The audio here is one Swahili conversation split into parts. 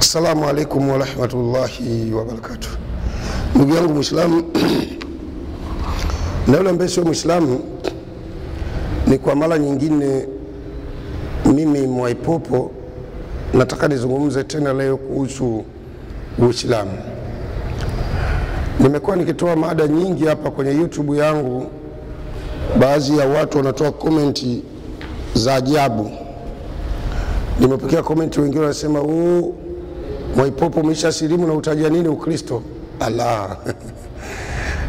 Assalamu alaikum wa rahmatullahi wa barakatuh. Ndugu yangu Muislamu, na yule ambaye sio Muislamu, ni kwa mara nyingine mimi Mwaipopo nataka nizungumze tena leo kuhusu Uislamu. Nimekuwa nikitoa mada nyingi hapa kwenye YouTube yangu. Baadhi ya watu wanatoa komenti za ajabu. Nimepokea komenti, wengine wanasema Mwaipopo umeshasilimu na utaja nini Ukristo? Allah.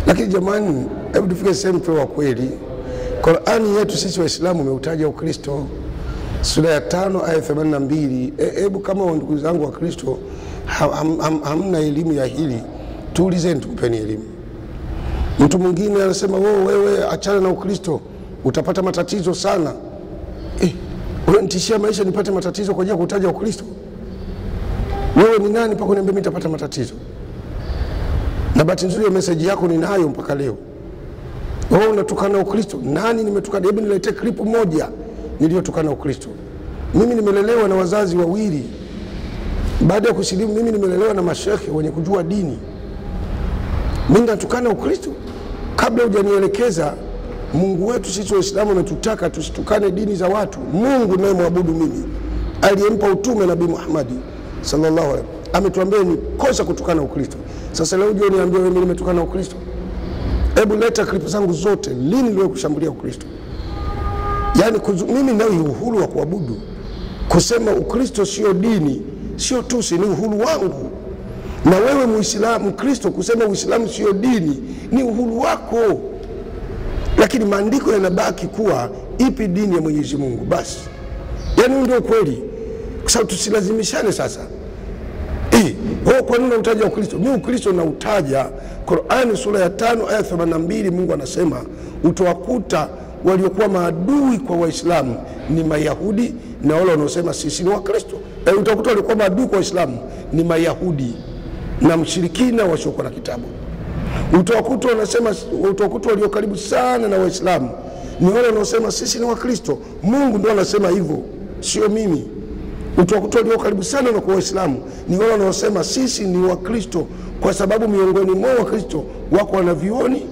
Lakini jamani, hebu tufike sehemu wa kweli. Qur'ani yetu sisi Waislamu umeutaja Ukristo. Sura ya 5 aya 82. Hebu kama ndugu zangu wa Kristo hamna elimu ya hili, tuulizeni tukupeni elimu. Mtu mwingine anasema wewe achana na Ukristo utapata matatizo sana. Unanitishia maisha nipate matatizo kwa ajili ya kutaja Ukristo? Wewe ni nani mpaka uniambie mimi nitapata matatizo? Na bahati nzuri ya message yako ninayo mpaka leo. Wewe unatukana Ukristo? Nani nimetukana? Hebu niletee clip moja niliyotukana Ukristo. Mimi nimelelewa na wazazi wawili. Baada ya kusilimu mimi nimelelewa na mashekhe wenye kujua dini. Mimi natukana Ukristo? Kabla hujanielekeza, Mungu wetu sisi Waislamu ametutaka tusitukane dini za watu. Mungu naye muabudu mimi, aliyempa utume Nabii Muhammad sallallahu alaihi wasallam, ametuambia ni kosa kutukana Ukristo. Sasa leo je, niambie wewe mimi nimetukana Ukristo? Hebu leta clip zangu zote, lini niliwahi kushambulia Ukristo? Yaani mimi nao uhuru wa kuabudu. Kusema Ukristo sio dini, sio tusi, ni uhuru wangu. Na wewe Muislamu Kristo kusema Uislamu sio dini ni uhuru wako. Lakini maandiko yanabaki kuwa ipi dini ya Mwenyezi Mungu basi. Yaani ndio kweli. Kwa sababu tusilazimishane sasa. Kwa nini unataja Ukristo? Mimi Ukristo na utaja Qur'ani sura ya 5 aya 82. Mungu anasema utawakuta waliokuwa maadui kwa Waislamu ni Mayahudi na wale wanaosema sisi ni Wakristo. Utakuta waliokuwa maadui kwa Waislamu ni Mayahudi na mshirikina wasiokuwa na kitabu. Utawakuta wanasema, utawakuta walio karibu sana na Waislamu ni wale wanaosema sisi ni Wakristo. Mungu ndio anasema hivyo, sio mimi. Utawakuta walio karibu sana na kwa Waislamu ni wale wanaosema sisi ni Wakristo, kwa sababu miongoni mwa Wakristo wako wanavioni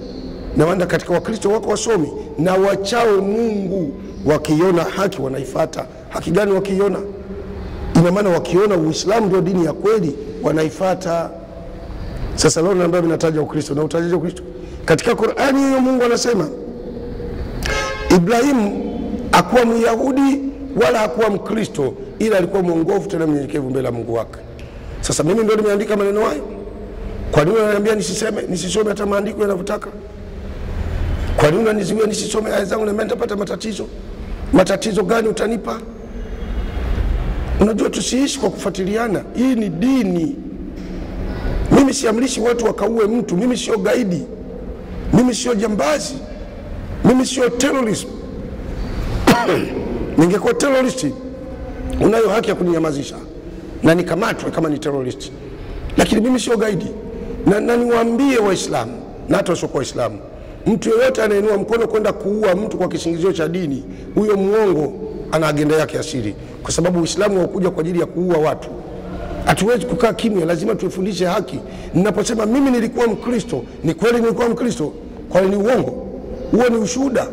na wanda katika Wakristo wako wasomi na wachao Mungu, wakiona haki wanaifuata. Haki gani wakiona? Ina maana wakiona Uislamu ndio dini ya kweli wanaifuata. Sasa leo naambia ninataja Ukristo, na utajaje Ukristo? Katika Qur'ani hiyo Mungu anasema Ibrahim hakuwa Myahudi wala hakuwa Mkristo, ila alikuwa mwongofu tena mnyenyekevu mbele ya Mungu wake. Sasa mimi ndio nimeandika maneno hayo. Kwa nini unaniambia nisisome hata maandiko yanavyotaka? Kwa nini unanizuia nisisome aya zangu na mimi nitapata matatizo? Matatizo gani utanipa? Unajua tusiishi kwa kufuatiliana. Hii ni dini. Mimi siamrishi watu wakaue mtu. Mimi sio gaidi. Mimi sio jambazi. Mimi sio terrorist. Ningekuwa terrorist, unayo haki ya kuninyamazisha na nikamatwe kama ni terrorist. Lakini mimi sio gaidi. Na niwaambie Waislamu na hata wasiokuwa Waislamu, mtu yeyote anainua mkono kwenda kuua mtu kwa kisingizio cha dini, huyo muongo ana agenda yake asiri. Kwa sababu Uislamu haukuja kwa ajili ya kuua watu. Hatuwezi kukaa kimya, lazima tuifundishe haki. Ninaposema mimi nilikuwa Mkristo, ni kweli nilikuwa Mkristo, kwa ni uongo? Huo ni ushuhuda.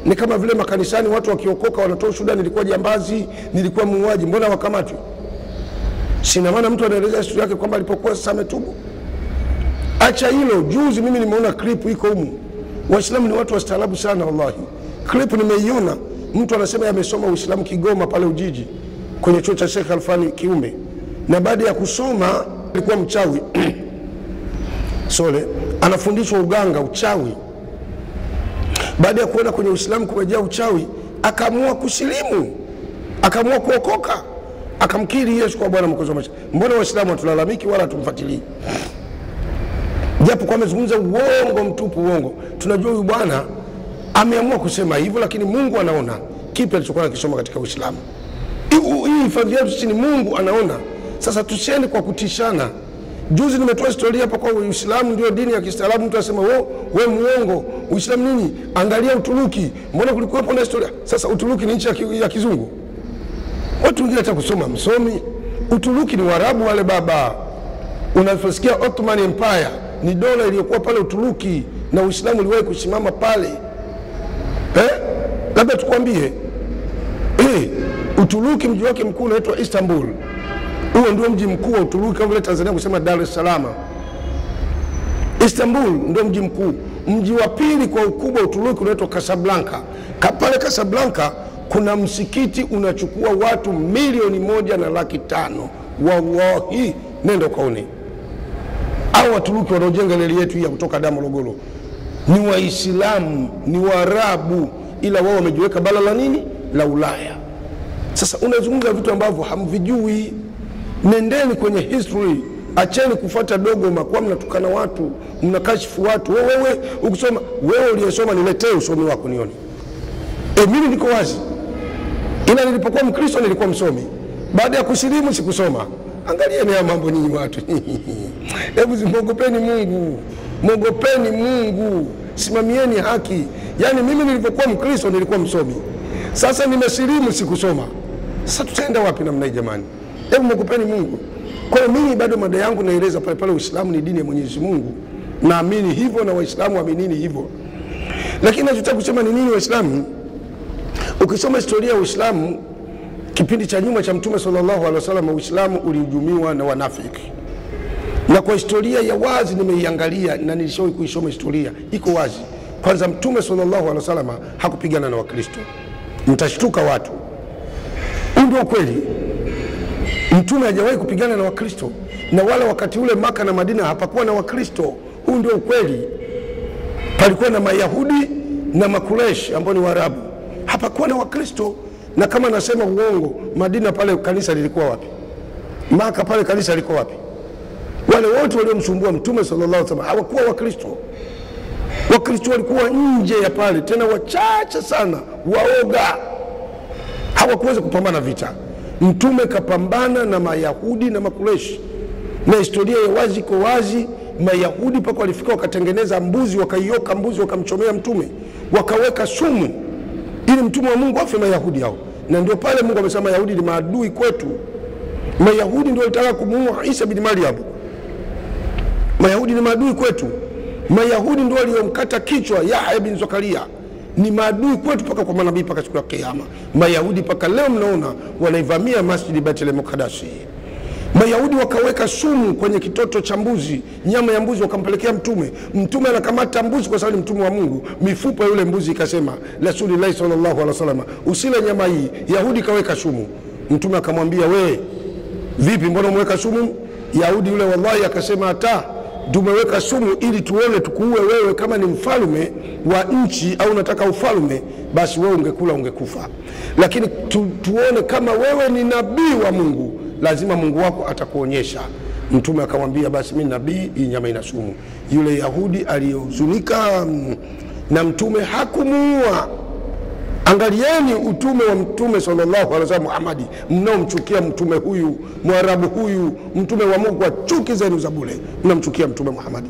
Ni kama vile makanisani watu wakiokoka wanatoa ushuhuda, nilikuwa jambazi, nilikuwa muuaji, mbona wakamatwe? Sina maana mtu anaeleza historia yake kwamba alipokuwa sasa ametubu. Acha hilo. Juzi mimi nimeona clip iko humu. Waislamu ni watu wastaarabu sana wallahi. Clip nimeiona, mtu anasema amesoma Uislamu Kigoma pale Ujiji kwenye chuo cha Sheikh Alfani Kiume, na baada ya kusoma alikuwa mchawi. Sole anafundishwa uganga, uchawi. Baada ya kuona kwenye Uislamu kumejaa uchawi, akaamua kusilimu, akaamua kuokoka, akamkiri Yesu kwa Bwana Mwokozi wa maisha. Mbona Waislamu hatulalamiki wala tumfuatilii? Japo kwa amezungumza uongo mtupu, uongo. Tunajua huyu bwana ameamua kusema hivyo, lakini Mungu anaona kipi alichokuwa akisoma katika Uislamu. Hii hifadhi yetu sisi ni Mungu anaona. Sasa tusiende kwa kutishana. Juzi nimetoa historia hapa kwa Uislamu ndio dini ya kistaarabu. Mtu anasema wewe muongo, Uislamu nini? Angalia Uturuki, mbona kulikuwa na historia? Sasa Uturuki ni nchi ya kizungu. Watu wengine hata kusoma msomi. Uturuki ni Waarabu wale baba. Unaposikia Ottoman Empire ni dola iliyokuwa pale Uturuki na Uislamu uliwahi kusimama pale. Labda tukwambie Uturuki mji wake mkuu unaitwa Istanbul. Huo ndio mji mkuu wa Uturuki, kama vile Tanzania kusema Dar es Salaam. Istanbul ndio mji mkuu. Mji wa pili kwa ukubwa Uturuki unaitwa Casablanca. Pale Casablanca kuna msikiti unachukua watu 1,500,000. Wallahi, nenda kaone. Hao Waturuki wanaojenga reli yetu hii ya kutoka Dar Morogoro ni Waislamu, ni Waarabu, ila wao wamejiweka bara la nini? La Ulaya. Sasa unazungumza vitu ambavyo hamvijui. Nendeni kwenye history. Acheni kufuata dogma kwa mnatukana watu, mnakashifu watu. Wewe ukisoma, wewe uliyesoma niletee usomi wako nione. Mimi niko wazi. Ila nilipokuwa Mkristo nilikuwa msomi. Baada ya kusilimu sikusoma. Angalieni haya mambo nyinyi watu. Hebu mwogopeni Mungu. Mwogopeni Mungu. Simamieni haki. Yaani mimi nilipokuwa Mkristo nilikuwa msomi. Sasa nimesilimu sikusoma. Sasa tutaenda wapi namna hii jamani? Hebu mwogopeni Mungu. Kwa hiyo mimi bado mada yangu naeleza pale pale Uislamu ni dini ya Mwenyezi Mungu. Naamini hivyo na Waislamu waaminini hivyo. Lakini nachotaka kusema ni nini Waislamu? Ukisoma historia ya Uislamu kipindi cha nyuma cha Mtume sallallahu alaihi wasallam, Uislamu ulihujumiwa na wanafiki. Na kwa historia ya wazi nimeiangalia na nilishawahi kuisoma historia, iko wazi. Kwanza Mtume sallallahu alaihi wasallam hakupigana na Wakristo. Mtashtuka watu. Ndio kweli. Mtume hajawahi kupigana na Wakristo, na wala wakati ule Maka na Madina hapakuwa na Wakristo. Huu ndio ukweli. Palikuwa na Mayahudi na Makureshi ambao ni Waarabu. Hapakuwa na Wakristo. Na kama nasema uongo, Madina pale kanisa lilikuwa wapi? Maka pale kanisa lilikuwa wapi? Wale wote waliomsumbua Mtume sallallahu alaihi wasallam hawakuwa Wakristo. Wakristo walikuwa nje ya pale, tena wachache sana, waoga. Hawakuweza kupambana vita. Mtume kapambana na Mayahudi na Makureshi. Na historia ya wazi iko wazi. Mayahudi paka walifika wakatengeneza mbuzi, wakaioka mbuzi, wakamchomea Mtume, wakaweka sumu ili Mtume wa Mungu afe Mayahudi hao. Na ndio pale Mungu amesema Mayahudi ni maadui kwetu. Mayahudi ndio walitaka kumuua Isa bin Maryam. Mayahudi ni maadui kwetu. Mayahudi ndio waliomkata kichwa Yahya bin Zakaria. Ni maadui kwetu paka kwa manabii paka siku ya kiyama. Mayahudi paka leo mnaona wanaivamia Masjid Baitul Muqaddas. Mayahudi wakaweka sumu kwenye kitoto cha mbuzi, nyama ya mbuzi wakampelekea Mtume. Mtume anakamata mbuzi kwa sababu ni mtume wa Mungu. Mifupa yule mbuzi ikasema Rasulullah sallallahu alaihi wasallam, usile nyama hii. Yahudi kaweka sumu. Mtume akamwambia, we vipi, mbona umeweka sumu? Yahudi yule wallahi akasema, hata tumeweka sumu ili tuone tukuue wewe. Kama ni mfalme wa nchi au unataka ufalme, basi wewe ungekula ungekufa. Lakini tuone kama wewe ni nabii wa Mungu, lazima Mungu wako atakuonyesha. Mtume akamwambia, basi mimi nabii, hii nyama ina sumu. Yule Yahudi aliyohuzunika na Mtume hakumuua. Angalieni utume wa Mtume sallallahu alaihi wasallam Muhammad. Mnaomchukia mtume huyu, Mwarabu huyu, mtume wa Mungu, kwa chuki zenu za bure mnamchukia Mtume Muhammad.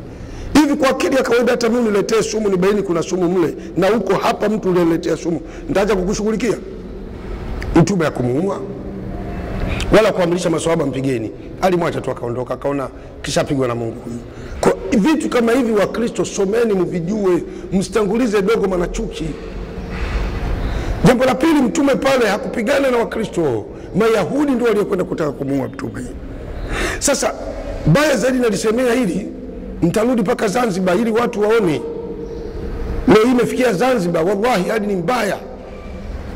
Hivi kwa akili ya kawaida hata mimi niletee sumu nibaini kuna sumu mle, na huko hapa mtu uniletea sumu, nitaacha kukushughulikia? Mtume hakumuua wala kuamrisha maswahaba mpigeni. Alimwacha tu akaondoka, akaona kishapigwa na Mungu huyu. Kwa vitu kama hivi wa Kristo someni mvijue, msitangulize dogma na chuki. Jambo la pili, Mtume pale hakupigana na Wakristo. Mayahudi ndio waliokwenda kutaka kumuua Mtume. Sasa baya zaidi nalisemea hili, mtarudi paka Zanzibar ili watu waone. Leo imefikia Zanzibar, wallahi hadi ni mbaya.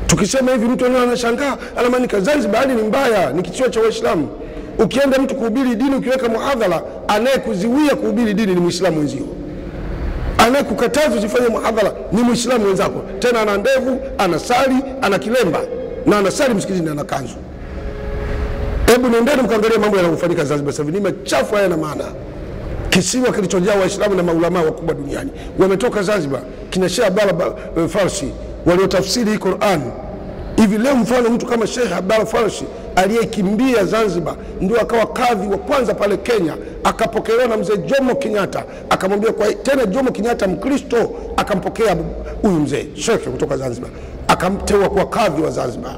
Tukisema hivi mtu anashangaa, anamanika Zanzibar hadi ni mbaya, ni kisiwa cha Waislamu. Ukienda mtu kuhubiri dini, ukiweka muhadhara, anayekuziwia kuhubiri dini ni Muislamu wenzio. Anayekukataza usifanye muhadhara ni Muislamu wenzako. Tena ana ndevu, anasali, ana kilemba, na anasali msikitini ana kanzu. Hebu nendeni mkaangalia mambo yanayofanyika Zanzibar sasa hivi, ni machafu haya na maana. Kisiwa kilichojaa Waislamu na maulama wakubwa duniani. Wametoka Zanzibar, kina Sheikh Abdallah Farsi waliotafsiri Qur'an. Hivi leo mfano mtu kama Sheikh Abdallah Farsi aliyekimbia Zanzibar ndio akawa kadhi wa kwanza pale Kenya, akapokelewa na mzee Jomo Kenyatta, akamwambia kwa tena Jomo Kenyatta Mkristo akampokea huyu mzee Sheikh kutoka Zanzibar, akamteua kwa kadhi wa Zanzibar.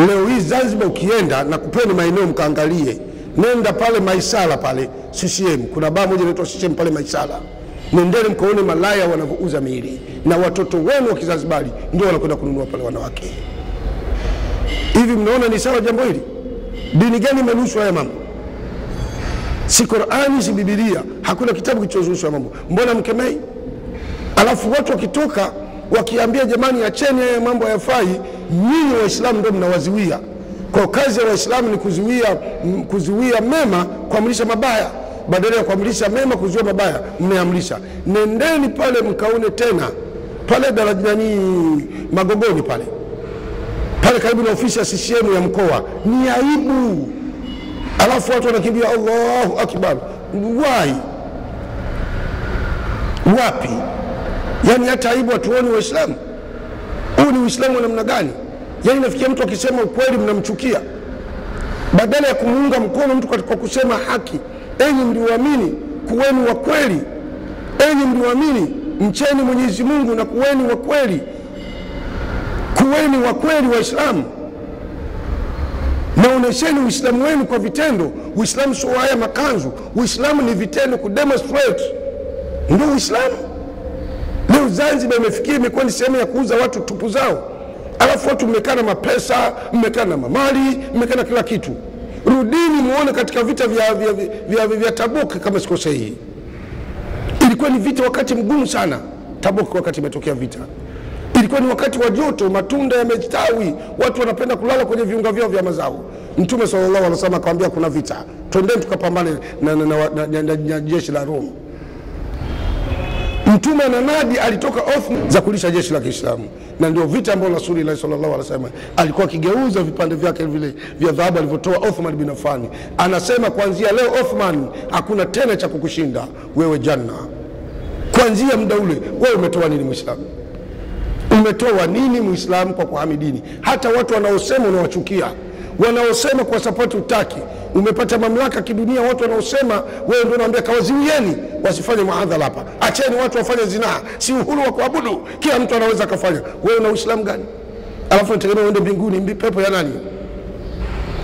Leo hii Zanzibar ukienda na kupeni maeneo mkaangalie, nenda pale Maisala pale CCM, kuna baa moja inaitwa CCM pale Maisala, nendeni mkaone malaya wanavyouza miili, na watoto wenu wa Kizanzibari ndio wanakwenda kununua pale wanawake. Hivi mnaona ni sawa jambo hili? Dini gani imeruhusu haya mambo? Si Qur'ani, si Biblia, hakuna kitabu kilichoruhusu mambo. Mbona mkemei? Alafu watu wakitoka wakiambia jamani acheni haya mambo hayafai, nyinyi Waislamu ndio mnawaziwia. Kwa kazi ya Waislamu ni kuzuia mema, kuamrisha mabaya. Badala ya kuamrisha mema, kuzuia mabaya, mmeamrisha. Nendeni pale mkaone tena pale darajani Magogoni pale karibu na ofisi ya CCM ya mkoa, ni aibu. Alafu watu wanakimbia Allahu Akbar. Why? Wapi? Yani hata aibu watuoni Waislamu. Huu ni Uislamu wa namna gani? Yani nafikia mtu akisema ukweli mnamchukia, badala ya kumuunga mkono mtu kwa kusema haki. Enyi mlioamini, kuweni wa kweli. Enyi mlioamini, mcheni Mwenyezi Mungu na kuweni wa kweli. Kuweni wa kweli Waislamu. Naonesheni Uislamu wenu kwa vitendo. Uislamu sio haya makanzu. Uislamu ni vitendo, kudemonstrate. Ndio Uislamu. Leo Zanzibar imefikia imekuwa ni sehemu ya kuuza watu tupu zao. Alafu watu mmekaa na mapesa, mmekaa na mamali, mmekaa na kila kitu. Rudini muone katika vita vya Tabuk kama sikosei. Ilikuwa ni vita wakati mgumu sana. Tabuk wakati imetokea vita. Ilikuwa ni wakati wa joto, matunda yamestawi, watu wanapenda kulala kwenye viunga vyao vya mazao. Mtume sallallahu alaihi wasallam akamwambia kuna vita, twendeni tukapambane na jeshi la Rome. Mtume na nadi alitoka Othman za kulisha jeshi la Kiislamu, na ndio vita ambao Rasulullah sallallahu alaihi wasallam alikuwa akigeuza vipande vyake vile vya dhahabu alivyotoa Othman bin Affan. Anasema kuanzia leo Othman, hakuna tena cha kukushinda wewe janna. Kuanzia muda ule wewe umetoa nini Muislamu? Umetoa nini Muislamu kwa kuhamidini? Hata watu wanaosema unawachukia, wanaosema kwa support utaki, umepata mamlaka kidunia, watu wanaosema wewe ndio unaambia kawaziwieni wasifanye muadhala hapa, acheni watu wafanye zinaa, si uhuru wa kuabudu, kila mtu anaweza kufanya. Wewe una Uislamu gani? Alafu unategemea uende mbinguni, pepo ya nani?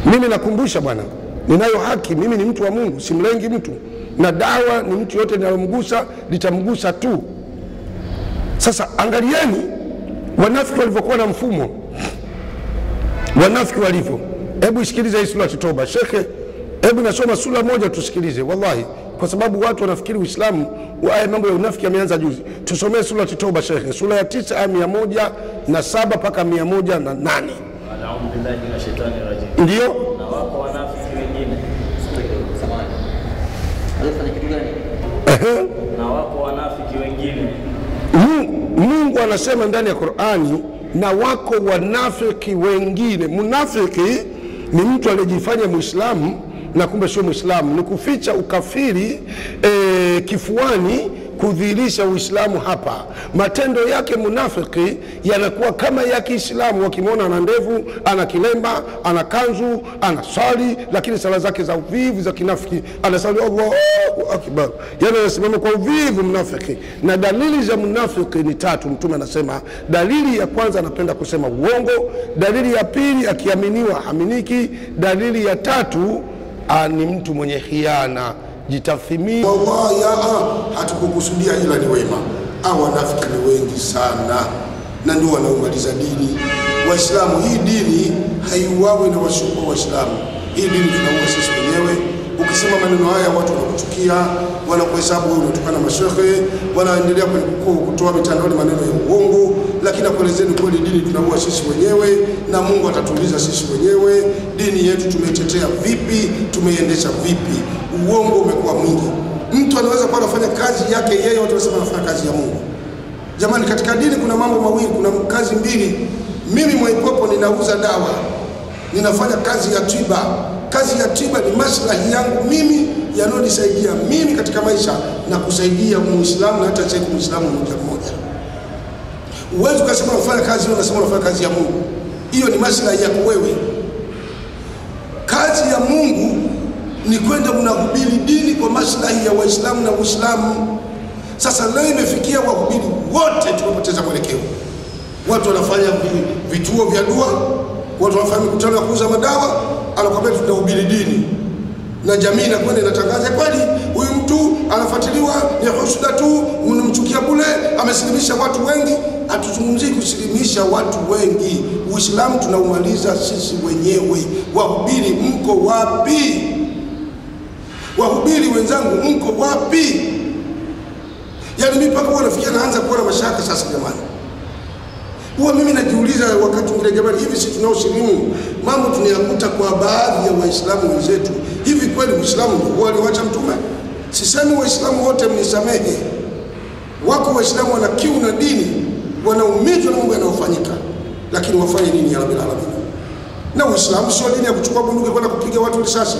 Mimi nakumbusha bwana, ninayo haki, mimi ni mtu wa Mungu, simlengi mtu, na dawa ni mtu yote ninayomgusa litamgusa tu. Sasa angalieni wanafiki walivyokuwa na mfumo, wanafiki walivyo. Hebu sikiliza hii sura ya Toba. Shekhe, hebu nasoma sura moja tusikilize, wallahi, kwa sababu watu wanafikiri Uislamu haya mambo ya unafiki yameanza juzi. Tusomee sura ya Toba Shekhe, sura ya 9 aya 107 mpaka 108. A'udhu billahi minash shaitani rajim. Ndio? Na wako wanafiki wengine. Samahani. Alifanya kitu gani? Na wako wanafiki wengine. Mungu anasema ndani ya Qur'ani, na wako wanafiki wengine. Munafiki ni mtu aliyejifanya Muislamu na kumbe sio Muislamu, ni kuficha ukafiri kifuani, kudhihirisha Uislamu hapa. Matendo yake munafiki yanakuwa kama ya Kiislamu. Wakimwona ana ndevu, ana kilemba, ana kanzu, ana swali, lakini sala zake za uvivu za kinafiki, anasali Allahu Akbar, yani anasimama kwa uvivu mnafiki. Na dalili za munafiki ni 3. Mtume anasema dalili ya kwanza anapenda kusema uongo, dalili ya pili akiaminiwa haminiki, dalili ya 3 ni mtu mwenye khiana. Jitathimini. Wallahi hatukukusudia, ila ni wema. Wanafiki ni wengi sana, na ndio wanaomaliza dini. Waislamu, hii dini haiuawi na washuku Waislamu. Hii dini tunaua sisi wenyewe. Ukisema maneno haya watu wanakuchukia, wanakuhesabu wewe unatokana na mashehe, wanaendelea kutoa mitandaoni maneno ya uongo, lakini nakuelezeni kweli dini tunaua sisi wenyewe, na Mungu atatuuliza sisi wenyewe dini yetu tumeitetea vipi, tumeiendesha vipi. Uongo umekuwa mwingi. Mtu anaweza kuwa anafanya kazi yake yeye, watu wanasema anafanya kazi ya Mungu. Jamani, katika dini kuna mambo mawili, kuna kazi mbili. Mimi Mwaipopo ninauza dawa, ninafanya kazi ya tiba. Kazi ya tiba ni maslahi yangu mimi, yanonisaidia mimi katika maisha na kusaidia Muislamu na hata cheki Muislamu mmoja mmoja. Uwezo ukasema unafanya kazi hiyo, unasema unafanya kazi ya Mungu. Hiyo ni maslahi yako wewe. Kazi ya Mungu ni kwenda unahubiri dini kwa maslahi ya Waislamu na Uislamu. Sasa leo imefikia wahubiri wote tumepoteza mwelekeo. Watu wanafanya vituo vya dua, Watu wanafanya mikutano ya kuuza madawa, anakwambia tunahubiri dini. Na jamii inakwenda inatangaza kweli huyu mtu anafuatiliwa ni husuda tu, mnamchukia bure, amesilimisha watu wengi. Hatuzungumzii kusilimisha watu wengi. Uislamu tunaumaliza sisi wenyewe. Wahubiri mko wapi? Wahubiri wenzangu mko wapi? Yaani mimi mpaka wanafikia naanza kuona mashaka sasa jamani. Huwa mimi najiuliza wakati mwingine jamani, hivi sisi tunaosilimu mambo tunayakuta kwa baadhi ya Waislamu wenzetu. Hivi kweli Uislamu ndio waliwacha mtume? Sisemi Waislamu wote mnisamehe. Wako Waislamu wana kiu na dini, wanaumizwa na mambo yanayofanyika. Lakini wafanye nini ya Rabbil Alamin? Na Uislamu sio dini ya kuchukua bunduki kwenda kupiga watu risasi.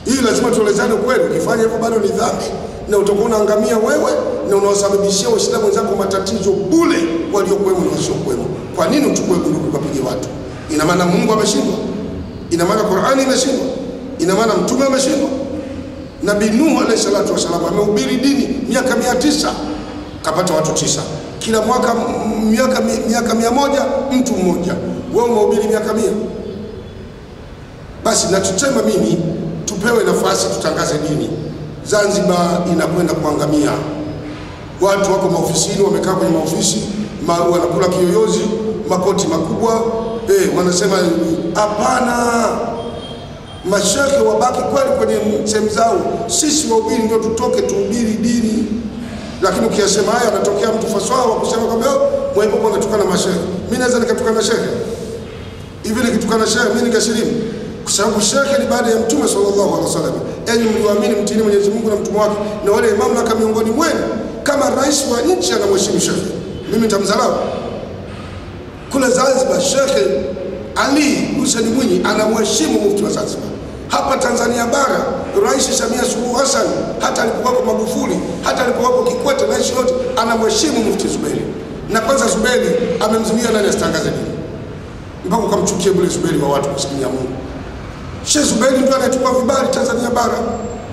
Hii lazima tuelezane kweli. Ukifanya hivyo bado ni dhambi na utakuwa unaangamia wewe na unawasababishia Waislamu wenzako matatizo bure waliokuwemo na wasiokuwemo. Kwa nini uchukue bunduki kupiga watu? Ina maana Mungu ameshindwa? Ina maana Qur'ani imeshindwa? Ina maana mtume ameshindwa? Nabii Nuh alayhi salatu wasallam amehubiri dini miaka 900, kapata watu 9. Kila mwaka miaka 100 mtu mmoja. Wewe umehubiri miaka 100. Basi natusema mimi tupewe nafasi tutangaze dini. Zanzibar inakwenda kuangamia. Watu wako maofisini, wamekaa kwenye maofisi, wanakula kiyoyozi, makoti makubwa, wanasema hapana. Mashehe wabaki kweli kwenye sehemu zao. Sisi wahubiri ndio tutoke tuhubiri dini. Lakini ukiyasema haya anatokea mtu fasaha wa kusema kwamba mwepo anatukana mashehe. Mimi naweza nikatukana shehe. Hivi nikitukana shehe mimi nikasilimu? Kwa sababu shehe ni baada ya Mtume sallallahu alaihi wasallam. Enyi mlioamini mtini Mwenyezi Mungu na mtume wake na wale mamlaka miongoni mwenu. Kama rais wa nchi anamheshimu shehe, mimi nitamdharau? Kule Zanzibar Sheikh Ali Hussein Mwinyi anamheshimu mufti wa Zanzibar. Hapa Tanzania bara Rais Samia Suluhu Hassan, hata alipokuwa Magufuli, hata alipokuwa Kikwete, rais yote anamheshimu mufti Zuberi. Na kwanza Zuberi amemzuia nani asitangaze dini, mpaka kumchukia bure Zuberi wa watu kusikia Mungu. Sheikh Zuberi ndio anatupa vibali Tanzania bara.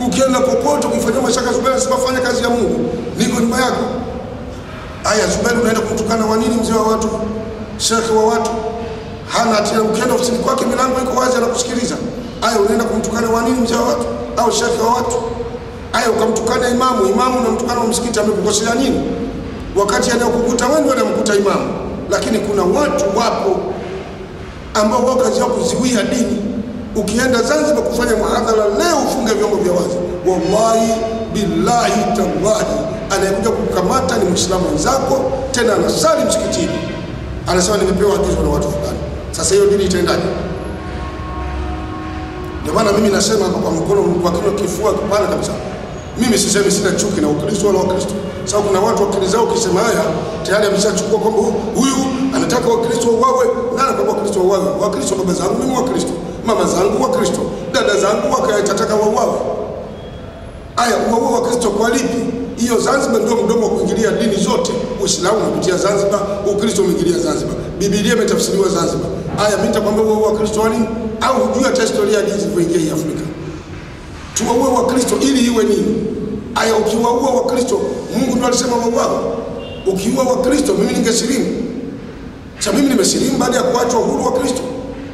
Ukienda popote ukifanya mashaka Zuberi asifanye kazi ya Mungu, niko nyuma yako. Aya, Zuberi unaenda kumtukana wa nini mzee wa watu, shekhe wa watu? Hana tena, ukienda ofisini kwake milango iko wazi anakusikiliza. Aya, unaenda kumtukana wa nini mzee wa watu au shekhe wa watu? Aya, ukamtukana imamu na mtukana wa msikiti, amekukosea nini? Wakati anayokukuta wewe ndio anamkuta imamu. Lakini kuna watu wapo ambao wao kazi yao kuziwia dini. Ukienda Zanzibar kufanya muhadhara leo ufunge vyombo vya wazi, wallahi billahi tallahi anayekuja kukamata ni Muislamu wenzako, tena anasali msikitini, anasema nimepewa agizo na watu fulani. Sasa hiyo dini itaendaje? Ndio maana mimi nasema kwa mkono kwa kifua kipana kabisa. Mimi sisemi sina chuki na Ukristo wala Wakristo. Sababu kuna watu wakili zao kisema haya tayari ameshachukua kwamba huyu anataka Wakristo wauawe. Nani kwa Wakristo wauawe? Wakristo baba zangu mimi Wakristo, mama zangu Wakristo, dada zangu wakataka wauawe. Aya, wauawe Wakristo kwa lipi? Hiyo Zanzibar ndio mdomo wa kuingilia dini zote. Uislamu unapitia Zanzibar, Ukristo umeingilia Zanzibar. Biblia imetafsiriwa Zanzibar. Aya, mimi nitakwambia wauawe Wakristo wani au hujua hata historia ya dini zilizoingia Afrika. Tuwaue Wakristo ili iwe nini? Aya, ukiwaua Wakristo Mungu ndiye alisema wauawe. Ukiua Wakristo mimi ningesilimu. Sasa mimi nimesilimu baada ya kuachwa uhuru wa Kristo.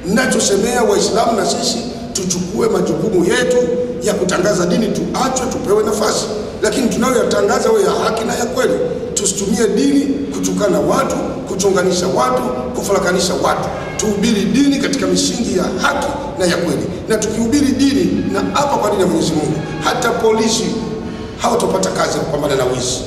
Ninachosemea Waislamu na sisi tuchukue majukumu yetu ya kutangaza dini, tuachwe tupewe nafasi. Lakini tunayoyatangaza wewe ya haki na ya kweli. Tusitumie dini kutukana watu, kuchonganisha watu, kufarakanisha watu. Tuhubiri dini katika misingi ya haki na ya kweli. Na tukihubiri dini na hapa kwa dini ya Mwenyezi Mungu, hata polisi hawatopata kazi ya kupambana na wizi.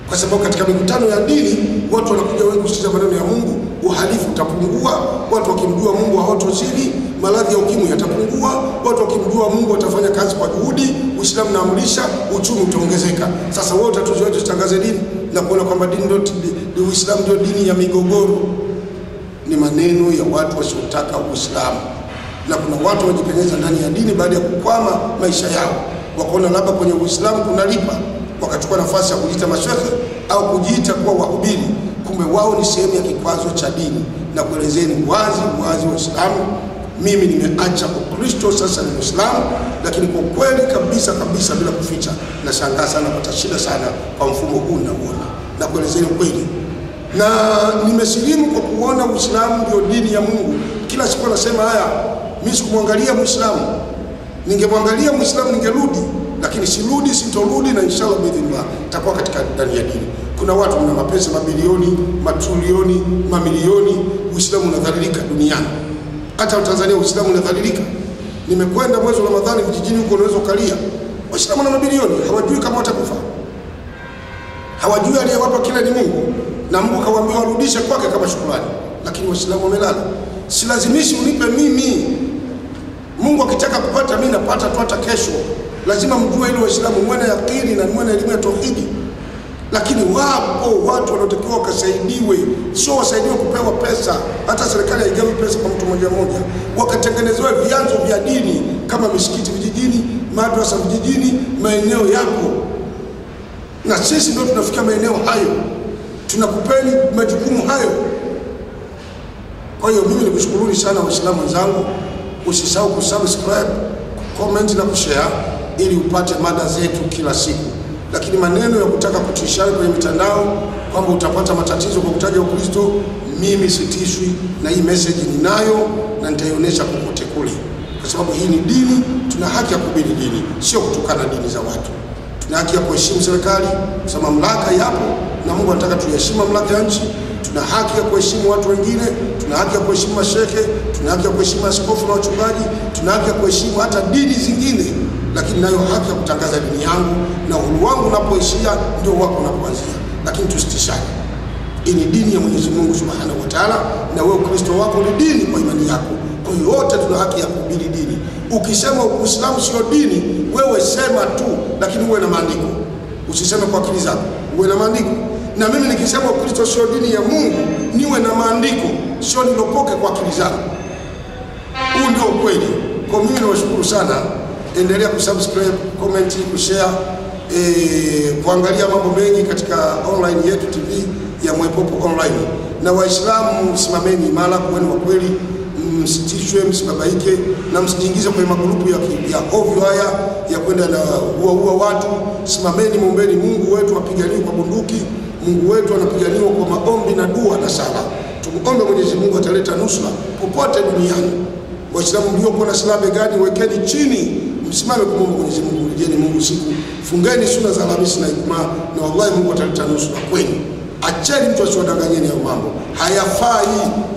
Kwa sababu katika mikutano ya dini watu wanakuja wengi kusikiza maneno ya Mungu, uhalifu utapungua, watu wakimjua Mungu hawatozidi, maradhi ya ukimwi yatapungua, watu wakimjua Mungu watafanya kazi kwa juhudi, Uislamu naamrisha, uchumi utaongezeka. Sasa wote tatuzo wetu tutangaze dini na kuona kwamba dini ndio Uislamu ndio dini ya migogoro. Ni maneno ya watu wasiotaka Uislamu. Na kuna watu wajipenyeza ndani ya dini baada ya kukwama maisha yao. Wakaona labda kwenye Uislamu kunalipa, wakachukua nafasi ya kujiita mashehe au kujiita kuwa wahubiri. Kumbe wao ni sehemu ya kikwazo cha dini. Na kuelezeni wazi Waislamu, mimi nimeacha Ukristo, sasa ni Muislamu. Lakini kwa kweli kabisa bila kuficha, nashangaa sana, pata shida sana kwa mfumo huu nauona. Na kuelezeni kweli, na nimesilimu kwa kuona Uislamu ndio dini ya Mungu. kila siku anasema haya. Mimi sikumwangalia Muislamu, ningemwangalia Muislamu ningerudi, lakini sirudi, sitorudi, na inshallah biidhnillah takuwa katika ndani ya dini. Kuna watu mna mapesa mabilioni, matrilioni, mamilioni, Uislamu unadhalilika duniani. Hata Tanzania Uislamu unadhalilika. Nimekwenda mwezi wa Ramadhani vijijini huko, unaweza ukalia. Waislamu na mabilioni hawajui kama watakufa. Hawajui aliyewapa kila ni Mungu, na Mungu kawaambia warudishe kwake kama shukrani. Lakini Waislamu wamelala. Silazimishi unipe mimi. Mungu akitaka kupata mimi napata tu hata kesho. Lazima mjue ile Waislamu mwana yakini na mwana elimu ya tauhidi. Lakini wapo watu wanaotakiwa wakasaidiwe, sio wasaidiwe kupewa pesa. Hata serikali haigawi pesa kwa mtu mmoja mmoja. Wakatengenezewa vyanzo vya dini kama misikiti vijijini, madrasa vijijini, maeneo yapo. Na sisi ndio tunafikia maeneo hayo. Tunakupeni majukumu hayo. Kwa hiyo mimi nikushukuru sana Waislamu wenzangu. Usisahau kusubscribe, comment na kushare ili upate mada zetu kila siku. Lakini maneno ya kutaka kutishana kwenye mitandao kwamba utapata matatizo kwa kutaja Ukristo, mimi sitishwi, na hii message ninayo na nitaionyesha kokote kule. Kwa sababu hii ni dini, tuna haki ya kuhubiri dini, sio kutukana dini za watu. Tuna haki ya kuheshimu serikali, kwa sababu mamlaka yapo na Mungu anataka tuheshimu mamlaka ya nchi. Tuna haki ya kuheshimu watu wengine, tuna haki ya kuheshimu mashehe, tuna haki ya kuheshimu askofu na wachungaji, tuna haki ya kuheshimu hata dini zingine. Lakini nayo haki ya kutangaza dini yangu, na uhuru wangu unapoishia ndio wako unapoanzia. Lakini tusitishane. Hii ni dini ya Mwenyezi Mungu Subhanahu wa Ta'ala, na wewe Ukristo wako ni dini kwa imani yako. Kwa hiyo wote tuna haki ya kuhubiri dini. Ukisema Uislamu sio dini, wewe sema tu, lakini uwe na maandiko. Usiseme kwa akili zako, uwe na maandiko. Na mimi nikisema Ukristo sio dini ya Mungu, niwe na maandiko, sio nilopoke kwa akili zangu. Huu ndio ukweli. Kwa mimi nawashukuru sana. Endelea kusubscribe, comment, kushare, kuangalia mambo mengi katika online yetu TV ya Mwepopo Online. Na Waislamu msimameni imara, kuweni wa kweli, msitishwe, msibabaike, na msijiingize kwenye magrupu ya ovyo haya ya kwenda na huwa watu. Simameni, muombeni Mungu wetu apiganiwe kwa bunduki. Mungu wetu anapiganiwa kwa maombi na dua na sala. Tumuombe Mwenyezi Mungu ataleta nusra popote duniani. Waislamu mliokuwa na silaha begani, wekeni chini, msimame kumwomba Mwenyezi Mungu, rejeni Mungu siku, fungeni sunna za Alhamisi na Ijumaa, na wallahi Mungu ataleta nusra kwenu. Acheni mtu asiwadanganyeni hayo mambo, hayafai,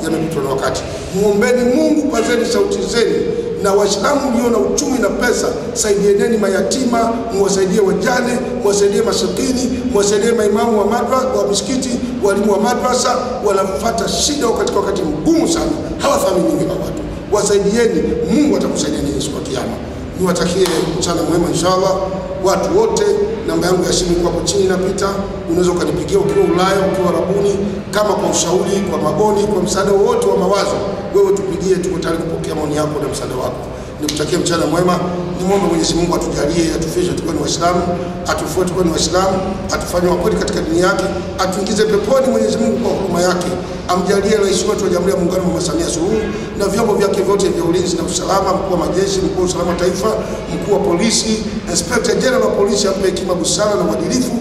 yamepitwa na wakati. Muombeni Mungu, pazeni sauti zenu. Na Waislamu mlio na uchumi na pesa, saidieni mayatima, mwasaidie wajane, mwasaidie masikini, mwasaidie maimamu wa madrasa, wa misikiti, walimu wa madrasa, wanafuata shida katika wakati mgumu sana, hawathaminiwi na watu. Wasaidieni, Mungu atakusaidieni siku ya Kiyama. Niwatakie mchana mwema inshallah watu wote. Namba yangu ya simu iko hapo chini inapita. Unaweza ukanipigia ukiwa Ulaya, ukiwa Arabuni, kama kwa ushauri, kwa maoni, kwa msaada wote wa mawazo. Wewe tupigie, tuko tayari kupokea maoni yako na msaada wako. Nikutakie mchana mwema. Nimwombe Mwenyezi Mungu atujalie, atufishe tuwe ni Waislamu, atufuate tuwe ni Waislamu, atufanye wa kweli katika dini yake, atuingize peponi Mwenyezi Mungu kwa huruma yake. Amjalie rais wetu wa Jamhuri ya Muungano Mama Samia Suluhu na vyombo vyake vyote vya ulinzi na usalama, mkuu wa majeshi, mkuu wa usalama taifa, mkuu wa polisi, Inspector General wa polisi ampe hekima, busara na uadilifu,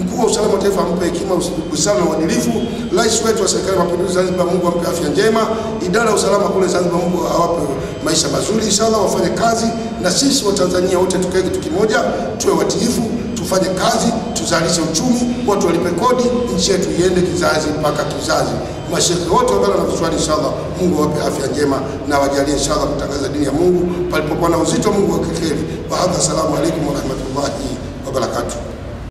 mkuu wa usalama taifa ampe hekima, busara na uadilifu, rais wetu wa serikali ya mapinduzi Zanzibar, Mungu ampe afya njema, idara ya usalama kule Zanzibar, Mungu awape maisha mazuri inshallah, wafanye kazi, na sisi wa Tanzania wote tukae kitu kimoja, tuwe watiifu, tufanye kazi, tuzalishe uchumi, watu walipe kodi, nchi yetu iende kizazi mpaka kizazi. Mashehe wote wabala na viswali inshallah, Mungu awape afya njema na wajalie inshallah kutangaza dini ya Mungu palipokuwa na uzito, Mungu akikeri. Wa hadha, assalamu alaykum wa rahmatullahi